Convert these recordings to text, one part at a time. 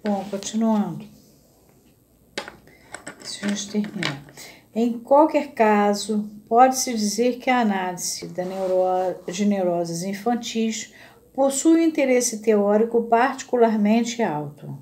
Bom, continuando. Se a gente terminar. Em qualquer caso, pode-se dizer que a análise de neuroses infantis possui um interesse teórico particularmente alto.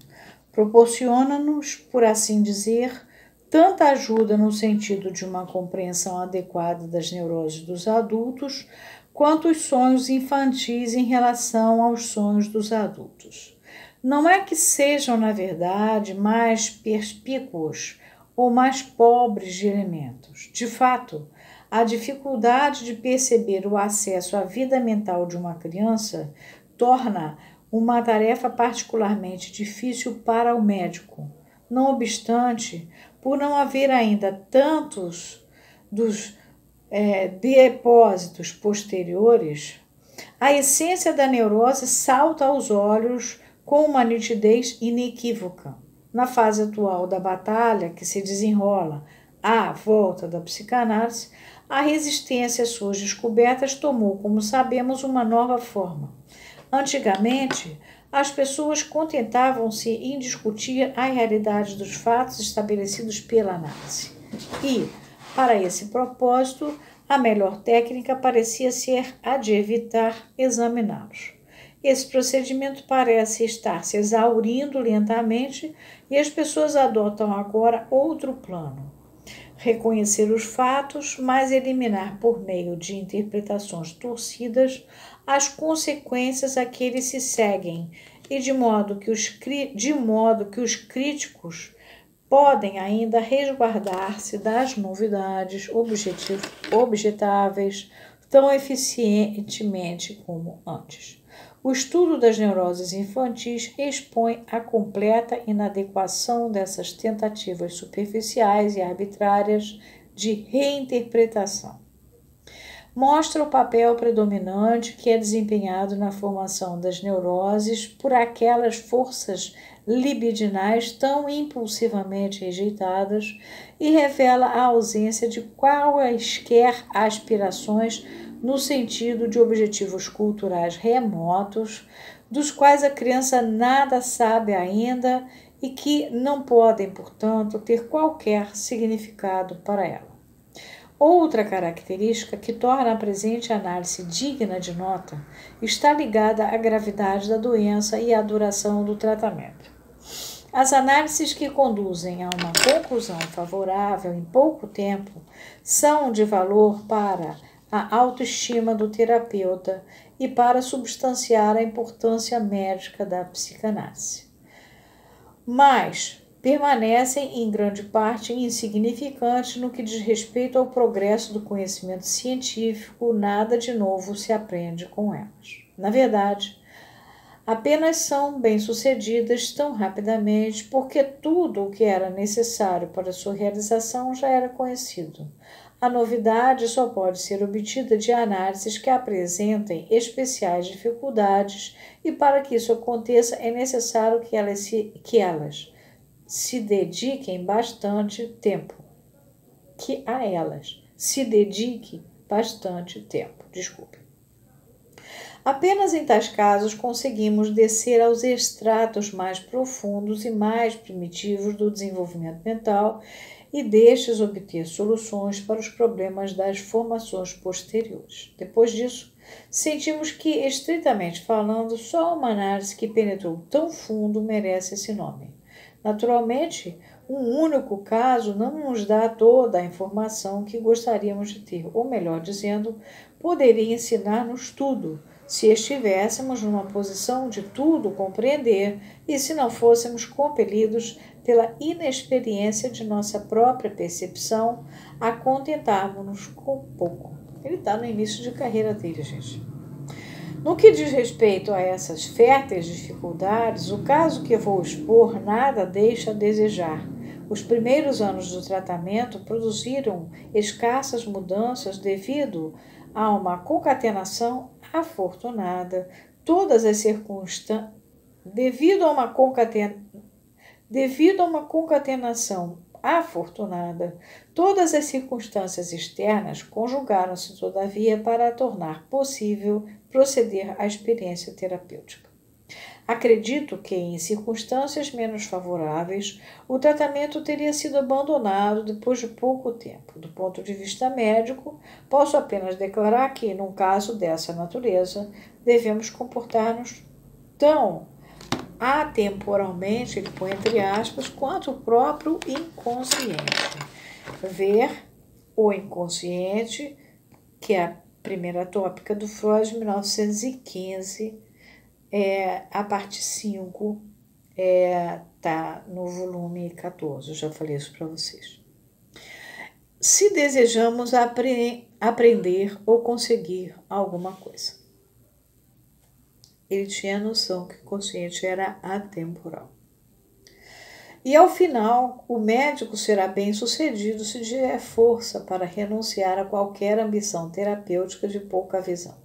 Proporciona-nos, por assim dizer, tanta ajuda no sentido de uma compreensão adequada das neuroses dos adultos, quanto os sonhos infantis em relação aos sonhos dos adultos. Não é que sejam, na verdade, mais perspícuos ou mais pobres de elementos. De fato, a dificuldade de perceber o acesso à vida mental de uma criança torna uma tarefa particularmente difícil para o médico. Não obstante, por não haver ainda tantos dos depósitos posteriores, a essência da neurose salta aos olhos com uma nitidez inequívoca. Na fase atual da batalha que se desenrola à volta da psicanálise, a resistência às suas descobertas tomou, como sabemos, uma nova forma. Antigamente, as pessoas contentavam-se em discutir a realidade dos fatos estabelecidos pela análise. E, para esse propósito, a melhor técnica parecia ser a de evitar examiná-los. Esse procedimento parece estar se exaurindo lentamente e as pessoas adotam agora outro plano. Reconhecer os fatos, mas eliminar por meio de interpretações torcidas as consequências a que eles se seguem, e de modo que os críticos podem ainda resguardar-se das novidades objetáveis tão eficientemente como antes. O estudo das neuroses infantis expõe a completa inadequação dessas tentativas superficiais e arbitrárias de reinterpretação. Mostra o papel predominante que é desempenhado na formação das neuroses por aquelas forças libidinais tão impulsivamente rejeitadas e revela a ausência de quaisquer aspirações no sentido de objetivos culturais remotos, dos quais a criança nada sabe ainda e que não podem, portanto, ter qualquer significado para ela. Outra característica que torna a presente análise digna de nota está ligada à gravidade da doença e à duração do tratamento. As análises que conduzem a uma conclusão favorável em pouco tempo são de valor para a autoestima do terapeuta e para substanciar a importância médica da psicanálise. Mas permanecem em grande parte insignificantes no que diz respeito ao progresso do conhecimento científico, nada de novo se aprende com elas. Na verdade, apenas são bem-sucedidas tão rapidamente porque tudo o que era necessário para sua realização já era conhecido. A novidade só pode ser obtida de análises que apresentem especiais dificuldades e para que isso aconteça é necessário que elas se dediquem bastante tempo. Apenas em tais casos conseguimos descer aos estratos mais profundos e mais primitivos do desenvolvimento mental e destes obter soluções para os problemas das formações posteriores. Depois disso, sentimos que, estritamente falando, só uma análise que penetrou tão fundo merece esse nome. Naturalmente, um único caso não nos dá toda a informação que gostaríamos de ter, ou melhor dizendo, poderia ensinar-nos tudo, se estivéssemos numa posição de tudo compreender e se não fôssemos compelidos pela inexperiência de nossa própria percepção a contentarmos-nos com pouco. Ele está no início de carreira dele, gente. No que diz respeito a essas férteis dificuldades, o caso que eu vou expor nada deixa a desejar. Os primeiros anos do tratamento produziram escassas mudanças devido a uma concatenação afortunada. Devido a uma concatenação afortunada, todas as circunstâncias externas conjugaram-se, todavia, para tornar possível proceder à experiência terapêutica. Acredito que, em circunstâncias menos favoráveis, o tratamento teria sido abandonado depois de pouco tempo. Do ponto de vista médico, posso apenas declarar que, num caso dessa natureza, devemos comportar-nos tão atemporalmente, ele põe entre aspas, quanto o próprio inconsciente. Ver o inconsciente, que é a primeira tópica do Freud, de 1915, a parte 5 tá no volume 14, eu já falei isso para vocês. Se desejamos aprender ou conseguir alguma coisa. Ele tinha noção que o consciente era atemporal. E ao final, o médico será bem sucedido se tiver força para renunciar a qualquer ambição terapêutica de pouca visão.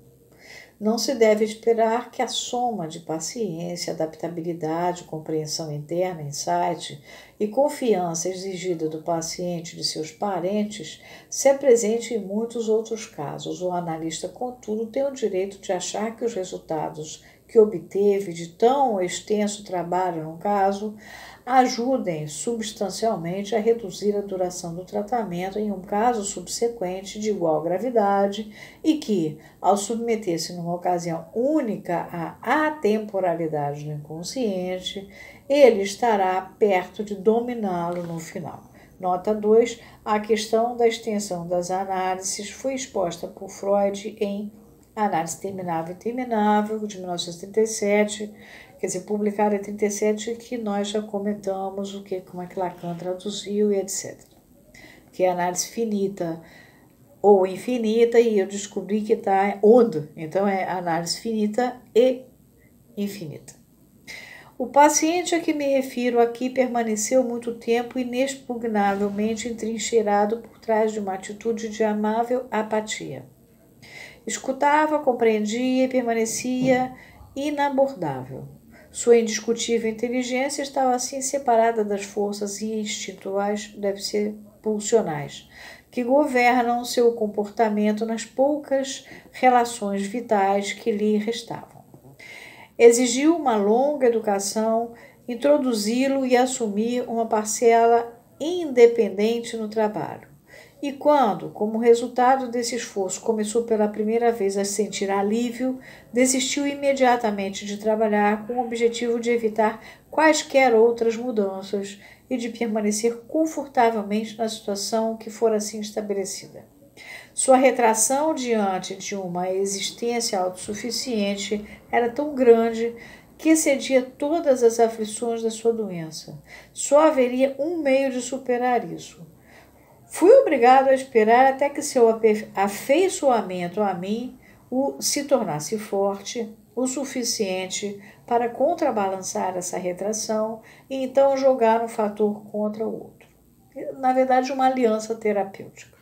Não se deve esperar que a soma de paciência, adaptabilidade, compreensão interna, insight e confiança exigida do paciente e de seus parentes se apresente em muitos outros casos. O analista, contudo, tem o direito de achar que os resultados que obteve de tão extenso trabalho no caso ajudem substancialmente a reduzir a duração do tratamento em um caso subsequente de igual gravidade e que, ao submeter-se numa ocasião única à atemporalidade do inconsciente, ele estará perto de dominá-lo no final. Nota 2. A questão da extensão das análises foi exposta por Freud em Análise Terminável e Interminável, de 1937, quer dizer, publicada em 37, que nós já comentamos como é que Lacan traduziu e etc. Que é análise finita ou infinita, e eu descobri que está onde, então é análise finita e infinita. O paciente a que me refiro aqui permaneceu muito tempo inexpugnavelmente entrincheirado por trás de uma atitude de amável apatia. Escutava, compreendia e permanecia inabordável. Sua indiscutível inteligência estava assim separada das forças instintuais, deve ser pulsionais, que governam seu comportamento nas poucas relações vitais que lhe restavam. Exigiu uma longa educação, introduzi-lo e assumir uma parcela independente no trabalho. E quando, como resultado desse esforço, começou pela primeira vez a sentir alívio, desistiu imediatamente de trabalhar com o objetivo de evitar quaisquer outras mudanças e de permanecer confortavelmente na situação que for assim estabelecida. Sua retração diante de uma existência autossuficiente era tão grande que excedia todas as aflições da sua doença. Só haveria um meio de superar isso. Fui obrigado a esperar até que seu afeiçoamento a mim se tornasse forte o suficiente para contrabalançar essa retração e então jogar um fator contra o outro. Na verdade, uma aliança terapêutica.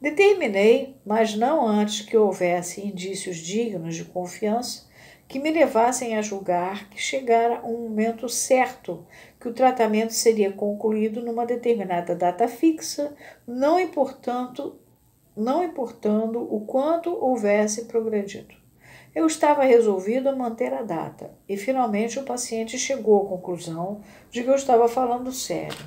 Determinei, mas não antes que houvesse indícios dignos de confiança, que me levassem a julgar que chegara um momento certo que o tratamento seria concluído numa determinada data fixa, não importando o quanto houvesse progredido. Eu estava resolvido a manter a data, e finalmente o paciente chegou à conclusão de que eu estava falando sério.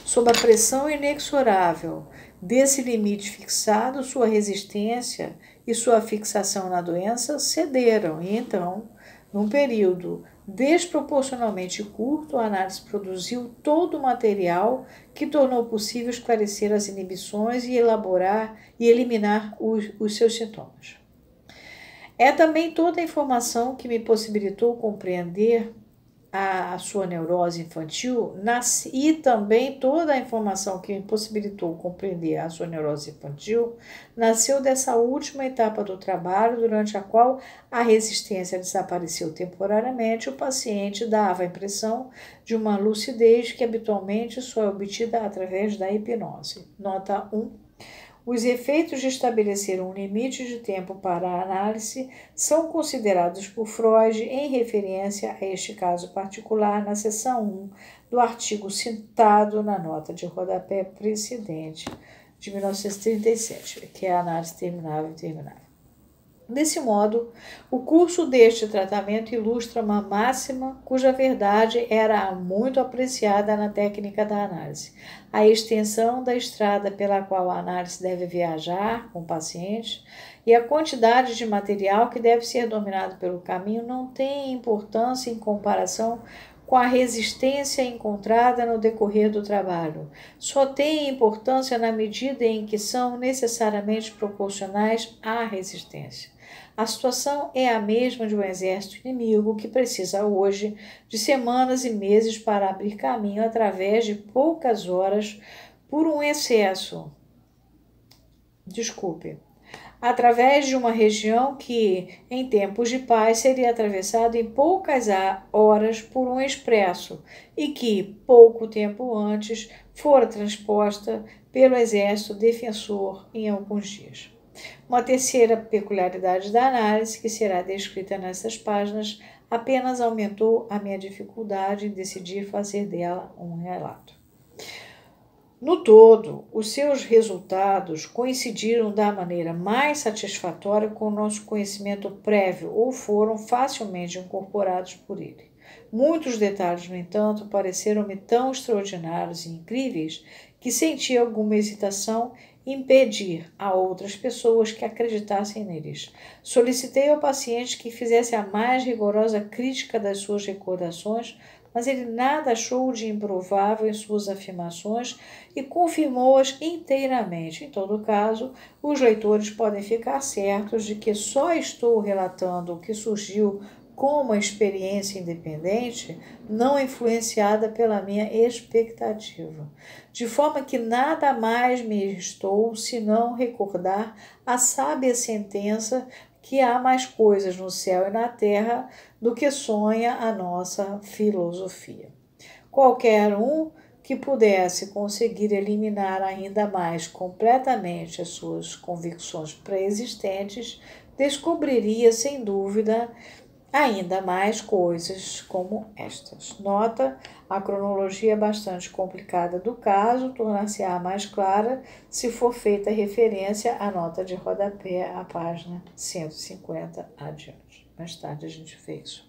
Sob a pressão inexorável desse limite fixado, sua resistência e sua fixação na doença cederam, e então, num período desproporcionalmente curto, a análise produziu todo o material que tornou possível esclarecer as inibições e elaborar e eliminar os seus sintomas. É também toda a informação que me possibilitou compreender a sua neurose infantil, e também toda a informação que me possibilitou compreender a sua neurose infantil, nasceu dessa última etapa do trabalho, durante a qual a resistência desapareceu temporariamente. O paciente dava a impressão de uma lucidez que habitualmente só é obtida através da hipnose. Nota 1. Os efeitos de estabelecer um limite de tempo para a análise são considerados por Freud em referência a este caso particular na seção 1 do artigo citado na nota de rodapé precedente de 1937, que é a análise terminável e interminável. Desse modo, o curso deste tratamento ilustra uma máxima cuja verdade era muito apreciada na técnica da análise. A extensão da estrada pela qual a análise deve viajar com o paciente e a quantidade de material que deve ser dominado pelo caminho não tem importância em comparação com a resistência encontrada no decorrer do trabalho. Só tem importância na medida em que são necessariamente proporcionais à resistência. A situação é a mesma de um exército inimigo que precisa hoje de semanas e meses para abrir caminho através de poucas horas por um excesso. Através de uma região que, em tempos de paz, seria atravessada em poucas horas por um expresso e que, pouco tempo antes, fora transposta pelo exército defensor em alguns dias. Uma terceira peculiaridade da análise, que será descrita nessas páginas, apenas aumentou a minha dificuldade em decidir fazer dela um relato. No todo, os seus resultados coincidiram da maneira mais satisfatória com o nosso conhecimento prévio ou foram facilmente incorporados por ele. Muitos detalhes, no entanto, pareceram-me tão extraordinários e incríveis que senti alguma hesitação em pedir a outras pessoas que acreditassem neles. Solicitei ao paciente que fizesse a mais rigorosa crítica das suas recordações, mas ele nada achou de improvável em suas afirmações e confirmou-as inteiramente. Em todo caso, os leitores podem ficar certos de que só estou relatando o que surgiu com uma experiência independente, não influenciada pela minha expectativa. De forma que nada mais me restou senão recordar a sábia sentença que há mais coisas no céu e na terra do que sonha a nossa filosofia. Qualquer um que pudesse conseguir eliminar ainda mais completamente as suas convicções pré-existentes, descobriria, sem dúvida, ainda mais coisas como estas. Nota: a cronologia bastante complicada do caso tornar-se-á mais clara se for feita referência à nota de rodapé, à página 150 adiante. Mais tarde a gente vê isso.